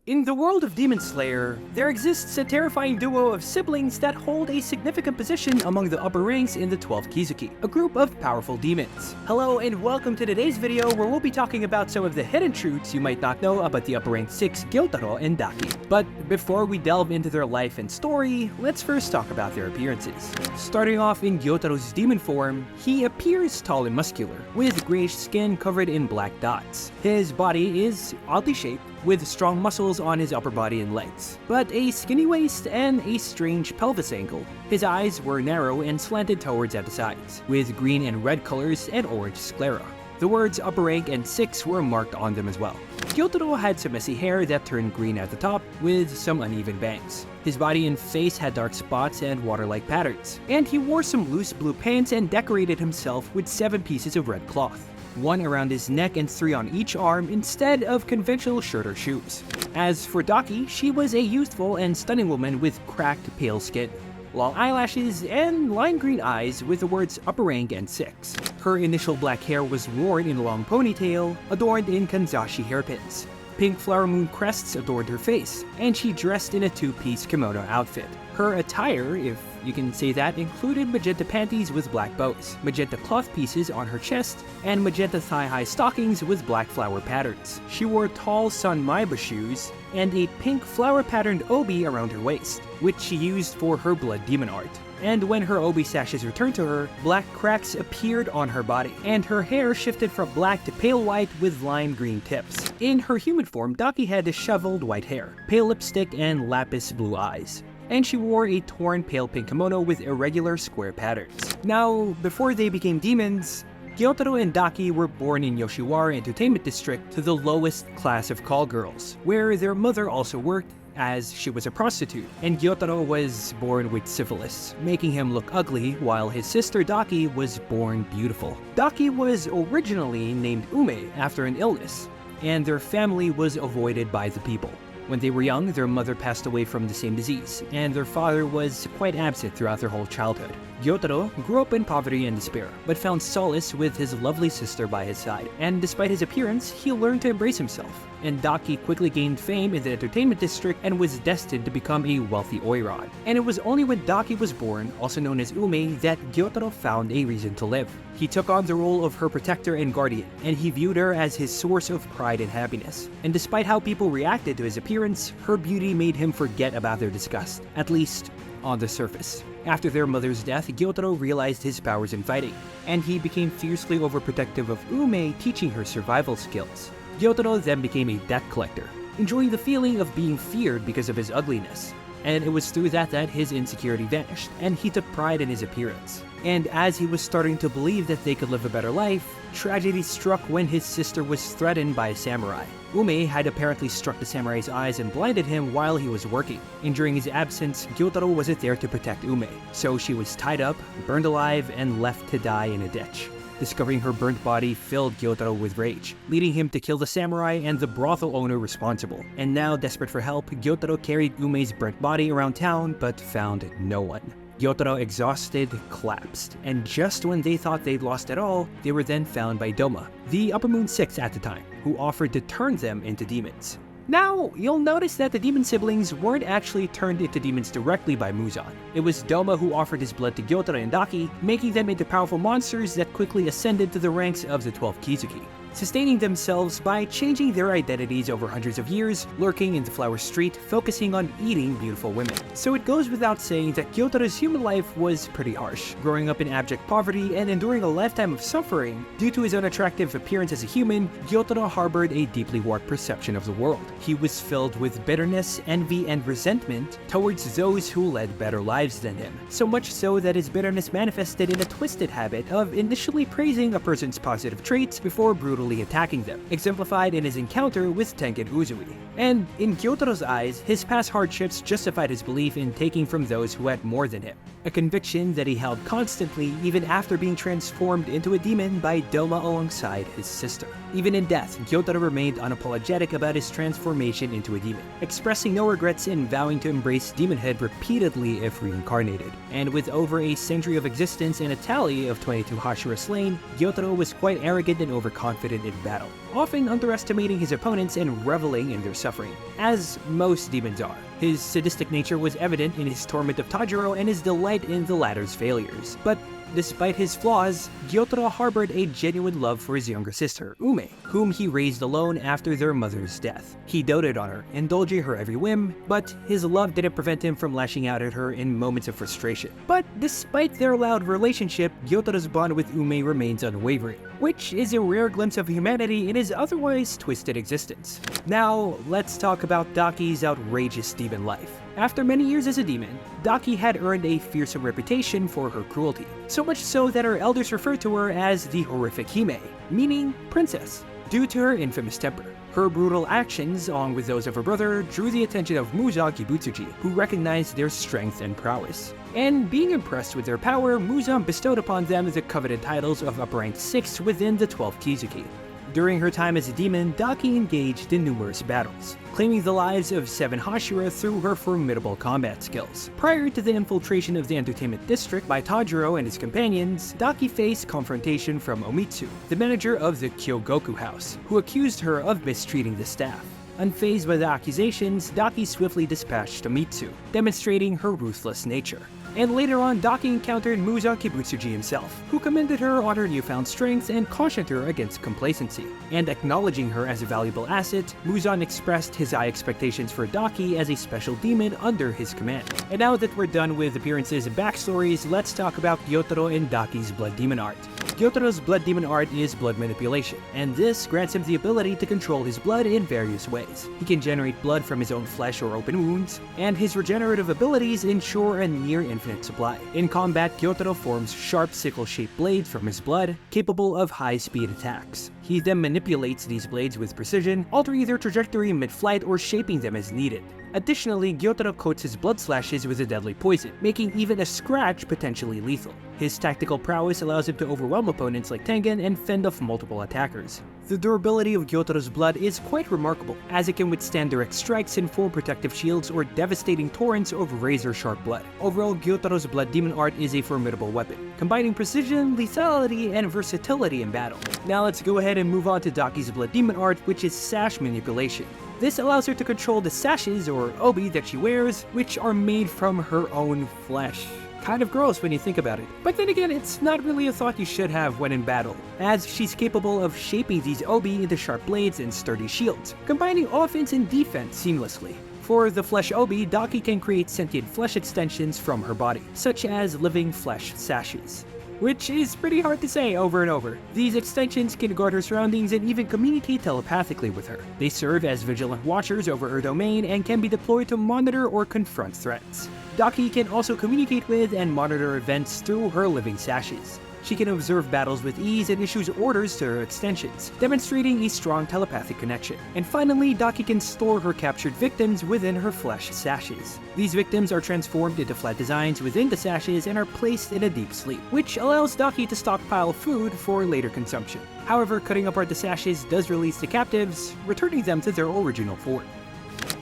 In the world of Demon Slayer, there exists a terrifying duo of siblings that hold a significant position among the upper ranks in the 12 Kizuki, a group of powerful demons. Hello and welcome to today's video where we'll be talking about some of the hidden truths you might not know about the upper rank 6 Gyutaro and Daki. But before we delve into their life and story, let's first talk about their appearances. Starting off in Gyutaro's demon form, he appears tall and muscular, with grayish skin covered in black dots. His body is oddly shaped, with strong muscles on his upper body and legs, but a skinny waist and a strange pelvis angle. His eyes were narrow and slanted towards at the sides, with green and red colors and orange sclera. The words upper rank and 6 were marked on them as well. Gyutaro had some messy hair that turned green at the top, with some uneven bangs. His body and face had dark spots and water-like patterns, and he wore some loose blue pants and decorated himself with 7 pieces of red cloth, 1 around his neck and 3 on each arm instead of conventional shirt or shoes. As for Daki, she was a youthful and stunning woman with cracked pale skin, long eyelashes, and lime green eyes with the words upper rank and 6. Her initial black hair was worn in a long ponytail, adorned in kanzashi hairpins. Pink flower moon crests adorned her face, and she dressed in a 2-piece kimono outfit. Her attire, if you can say that, included magenta panties with black bows, magenta cloth pieces on her chest, and magenta thigh-high stockings with black flower patterns. She wore tall Sanmaiba shoes and a pink flower-patterned obi around her waist, which she used for her blood demon art. And when her obi sashes returned to her, black cracks appeared on her body, and her hair shifted from black to pale white with lime green tips. In her human form, Daki had disheveled white hair, pale lipstick, and lapis blue eyes, and she wore a torn pale pink kimono with irregular square patterns. Now, before they became demons, Gyutaro and Daki were born in Yoshiwara Entertainment District to the lowest class of call girls, where their mother also worked, as she was a prostitute, and Gyutaro was born with syphilis, making him look ugly, while his sister Daki was born beautiful. Daki was originally named Ume after an illness, and their family was avoided by the people. When they were young, their mother passed away from the same disease, and their father was quite absent throughout their whole childhood. Gyutaro grew up in poverty and despair, but found solace with his lovely sister by his side, and despite his appearance, he learned to embrace himself. And Daki quickly gained fame in the entertainment district and was destined to become a wealthy oiran. And it was only when Daki was born, also known as Ume, that Gyutaro found a reason to live. He took on the role of her protector and guardian, and he viewed her as his source of pride and happiness. And despite how people reacted to his appearance, her beauty made him forget about their disgust, at least on the surface. After their mother's death, Gyutaro realized his powers in fighting, and he became fiercely overprotective of Ume, teaching her survival skills. Gyutaro then became a debt collector, enjoying the feeling of being feared because of his ugliness. And it was through that his insecurity vanished, and he took pride in his appearance. And as he was starting to believe that they could live a better life, tragedy struck when his sister was threatened by a samurai. Ume had apparently struck the samurai's eyes and blinded him while he was working, and during his absence, Gyutaro wasn't there to protect Ume, so she was tied up, burned alive, and left to die in a ditch. Discovering her burnt body filled Gyutaro with rage, leading him to kill the samurai and the brothel owner responsible. And now, desperate for help, Gyutaro carried Ume's burnt body around town but found no one. Gyutaro, exhausted, collapsed, and just when they thought they'd lost it all, they were then found by Doma, the Upper Moon 6 at the time, who offered to turn them into demons. Now, you'll notice that the demon siblings weren't actually turned into demons directly by Muzan. It was Doma who offered his blood to Gyutaro and Daki, making them into powerful monsters that quickly ascended to the ranks of the 12 Kizuki, sustaining themselves by changing their identities over hundreds of years, lurking in the Flower Street, focusing on eating beautiful women. So it goes without saying that Gyutaro's human life was pretty harsh, growing up in abject poverty and enduring a lifetime of suffering. Due to his unattractive appearance as a human, Gyutaro harbored a deeply warped perception of the world. He was filled with bitterness, envy, and resentment towards those who led better lives than him. So much so that his bitterness manifested in a twisted habit of initially praising a person's positive traits before brutally attacking them, exemplified in his encounter with Tengen Uzui. And in Gyutaro's eyes, his past hardships justified his belief in taking from those who had more than him, a conviction that he held constantly even after being transformed into a demon by Doma alongside his sister. Even in death, Gyutaro remained unapologetic about his transformation into a demon, expressing no regrets and vowing to embrace demonhood repeatedly if reincarnated. And with over a century of existence and a tally of 22 Hashira slain, Gyutaro was quite arrogant and overconfident in battle, often underestimating his opponents and reveling in their suffering, as most demons are. His sadistic nature was evident in his torment of Tanjiro and his delight in the latter's failures. But despite his flaws, Gyutaro harbored a genuine love for his younger sister, Ume, whom he raised alone after their mother's death. He doted on her, indulging her every whim, but his love didn't prevent him from lashing out at her in moments of frustration. But despite their loud relationship, Gyutaro's bond with Ume remains unwavering, which is a rare glimpse of humanity in his otherwise twisted existence. Now, let's talk about Daki's outrageous demon life. After many years as a demon, Daki had earned a fearsome reputation for her cruelty, so much so that her elders referred to her as the horrific Hime, meaning princess, due to her infamous temper. Her brutal actions, along with those of her brother, drew the attention of Musa Kibutsuji, who recognized their strength and prowess. And being impressed with their power, Musa bestowed upon them the coveted titles of Upper Rank 6 within the 12 Kizuki. During her time as a demon, Daki engaged in numerous battles, claiming the lives of 7 Hashira through her formidable combat skills. Prior to the infiltration of the entertainment district by Tanjiro and his companions, Daki faced confrontation from Omitsu, the manager of the GYOKKO house, who accused her of mistreating the staff. Unfazed by the accusations, Daki swiftly dispatched Omitsu, demonstrating her ruthless nature. And later on, Daki encountered Musa Kibutsuji himself, who commended her on her newfound strength and cautioned her against complacency. And acknowledging her as a valuable asset, Muzan expressed his high expectations for Daki as a special demon under his command. And now that we're done with appearances and backstories, let's talk about Gyutaro and Daki's blood demon art. Gyotaro's blood demon art is blood manipulation, and this grants him the ability to control his blood in various ways. He can generate blood from his own flesh or open wounds, and his regenerative abilities ensure a near infinite supply. In combat, Gyutaro forms sharp sickle-shaped blades from his blood, capable of high-speed attacks. He then manipulates these blades with precision, altering their trajectory mid-flight or shaping them as needed. Additionally, Gyutaro coats his blood slashes with a deadly poison, making even a scratch potentially lethal. His tactical prowess allows him to overwhelm opponents like Tengen and fend off multiple attackers. The durability of Gyutaro's blood is quite remarkable, as it can withstand direct strikes and form protective shields or devastating torrents of razor-sharp blood. Overall, Gyutaro's blood demon art is a formidable weapon, combining precision, lethality, and versatility in battle. Now let's go ahead and move on to Daki's blood demon art, which is sash manipulation. This allows her to control the sashes or obi that she wears, which are made from her own flesh. Kind of gross when you think about it. But then again, it's not really a thought you should have when in battle, as she's capable of shaping these obi into sharp blades and sturdy shields, combining offense and defense seamlessly. For the flesh obi, Daki can create sentient flesh extensions from her body, such as living flesh sashes, which is pretty hard to say over and over. These extensions can guard her surroundings and even communicate telepathically with her. They serve as vigilant watchers over her domain and can be deployed to monitor or confront threats. Daki can also communicate with and monitor events through her living sashes. She can observe battles with ease and issues orders to her extensions, demonstrating a strong telepathic connection. And finally, Daki can store her captured victims within her flesh sashes. These victims are transformed into flat designs within the sashes and are placed in a deep sleep, which allows Daki to stockpile food for later consumption. However, cutting apart the sashes does release the captives, returning them to their original form.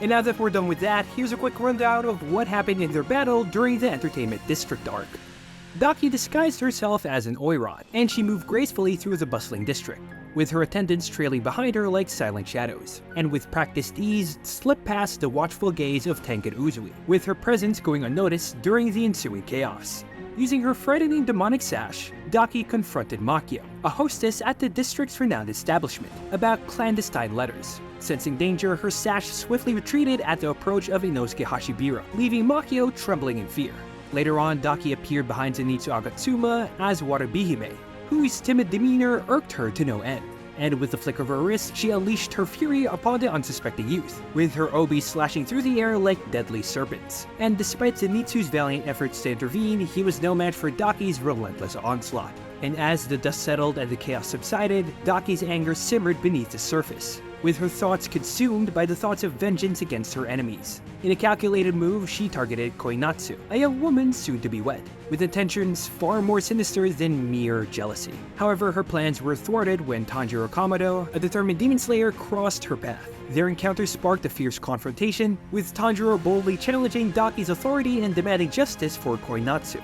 And now that we're done with that, here's a quick rundown of what happened in their battle during the Entertainment District arc. Daki disguised herself as an Oiron, and she moved gracefully through the bustling district, with her attendants trailing behind her like silent shadows, and with practiced ease, slipped past the watchful gaze of Tengen Uzui, with her presence going unnoticed during the ensuing chaos. Using her frightening demonic sash, Daki confronted Makio, a hostess at the district's renowned establishment, about clandestine letters. Sensing danger, her sash swiftly retreated at the approach of Inosuke Hashibira, leaving Makio trembling in fear. Later on, Daki appeared behind Zenitsu Agatsuma as Warabi-hime, whose timid demeanor irked her to no end. And with the flick of her wrist, she unleashed her fury upon the unsuspecting youth, with her obi slashing through the air like deadly serpents. And despite Zenitsu's valiant efforts to intervene, he was no match for Daki's relentless onslaught. And as the dust settled and the chaos subsided, Daki's anger simmered beneath the surface. with her thoughts consumed by the thoughts of vengeance against her enemies. In a calculated move, she targeted Koinatsu, a young woman soon to be wed, with intentions far more sinister than mere jealousy. However, her plans were thwarted when Tanjiro Kamado, a determined demon slayer, crossed her path. Their encounter sparked a fierce confrontation, with Tanjiro boldly challenging Daki's authority and demanding justice for Koinatsu.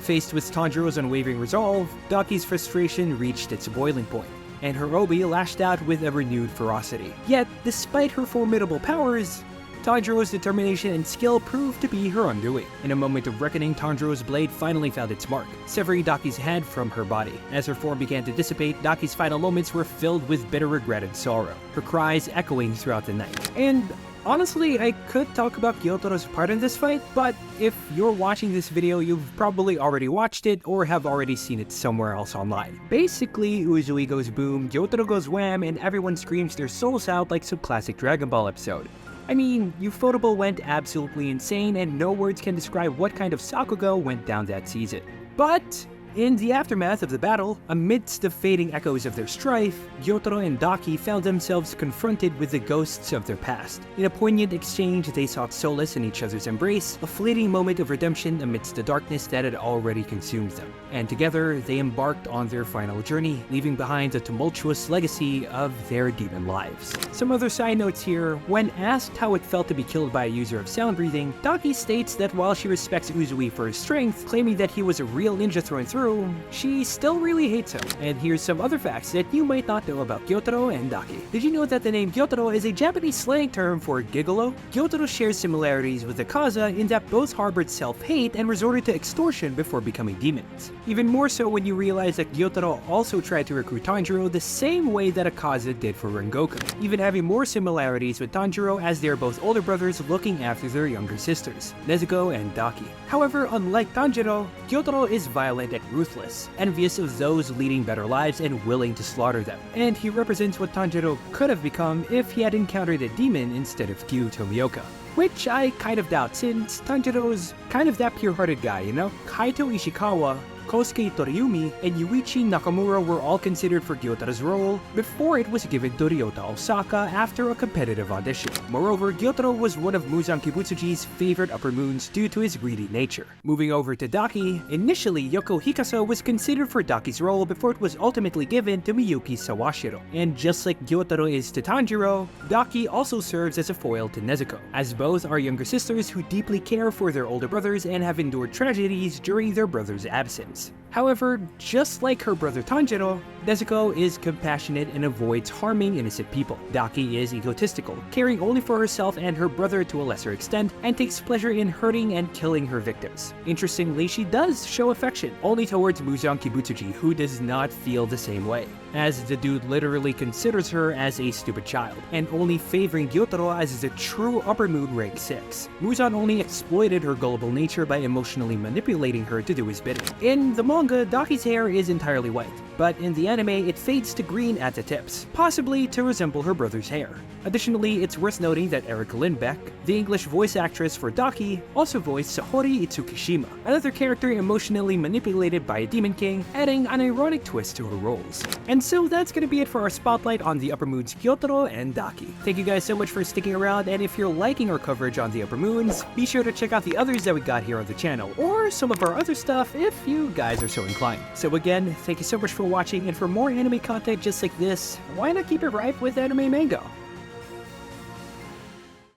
Faced with Tanjiro's unwavering resolve, Daki's frustration reached its boiling point, and her obi lashed out with a renewed ferocity. Yet, despite her formidable powers, Tanjiro's determination and skill proved to be her undoing. In a moment of reckoning, Tanjiro's blade finally found its mark, severing Daki's head from her body. As her form began to dissipate, Daki's final moments were filled with bitter regret and sorrow, her cries echoing throughout the night. And honestly, I could talk about Gyotaro's part in this fight, but if you're watching this video, you've probably already watched it or have already seen it somewhere else online. Basically, Uzui goes boom, Gyotaro goes wham, and everyone screams their souls out like some classic Dragon Ball episode. I mean, Ufotable went absolutely insane, and no words can describe what kind of Sakugo went down that season. But in the aftermath of the battle, amidst the fading echoes of their strife, Gyutaro and Daki found themselves confronted with the ghosts of their past. In a poignant exchange, they sought solace in each other's embrace, a fleeting moment of redemption amidst the darkness that had already consumed them. And together, they embarked on their final journey, leaving behind a tumultuous legacy of their demon lives. Some other side notes here: when asked how it felt to be killed by a user of sound breathing, Daki states that while she respects Uzui for his strength, claiming that he was a real ninja through and through, she still really hates him. And here's some other facts that you might not know about Gyutaro and Daki. Did you know that the name Gyutaro is a Japanese slang term for gigolo? Gyutaro shares similarities with the Kaza in that both harbored self-hate and resorted to extortion before becoming demons. Even more so when you realize that Gyutaro also tried to recruit Tanjiro the same way that a Kaza did for Rengoku, even having more similarities with Tanjiro as they are both older brothers looking after their younger sisters, Nezuko and Daki. However, unlike Tanjiro, Gyutaro is violent and ruthless, envious of those leading better lives and willing to slaughter them. And he represents what Tanjiro could have become if he had encountered a demon instead of Kyu Tomioka. Which I kind of doubt, since Tanjiro's kind of that pure-hearted guy, you know? Kaito Ishikawa, Kosuke Toriumi, and Yuichi Nakamura were all considered for Gyutaro's role before it was given to Ryota Osaka after a competitive audition. Moreover, Gyutaro was one of Muzan Kibutsuji's favorite upper moons due to his greedy nature. Moving over to Daki, initially Yoko Hikasa was considered for Daki's role before it was ultimately given to Miyuki Sawashiro. And just like Gyutaro is to Tanjiro, Daki also serves as a foil to Nezuko, as both are younger sisters who deeply care for their older brothers and have endured tragedies during their brother's absence. However, just like her brother Tanjiro, Nezuko is compassionate and avoids harming innocent people. Daki is egotistical, caring only for herself and her brother to a lesser extent, and takes pleasure in hurting and killing her victims. Interestingly, she does show affection, only towards Muzan Kibutsuji, who does not feel the same way, as the dude literally considers her as a stupid child, and only favoring Gyutaro as the true upper moon rank 6. Muzan only exploited her gullible nature by emotionally manipulating her to do his bidding. In the manga, Daki's hair is entirely white, but in the anime it fades to green at the tips, possibly to resemble her brother's hair. Additionally, it's worth noting that Erica Lindbeck, the English voice actress for Daki, also voiced Sahori Itsukishima, another character emotionally manipulated by a demon king, adding an ironic twist to her roles. And so that's gonna be it for our spotlight on the upper moons Gyutaro and Daki. Thank you guys so much for sticking around, and if you're liking our coverage on the upper moons, be sure to check out the others that we got here on the channel, or some of our other stuff if you guys are so inclined. So again, thank you so much for watching, and for more anime content just like this, why not keep it ripe with Anime Mango?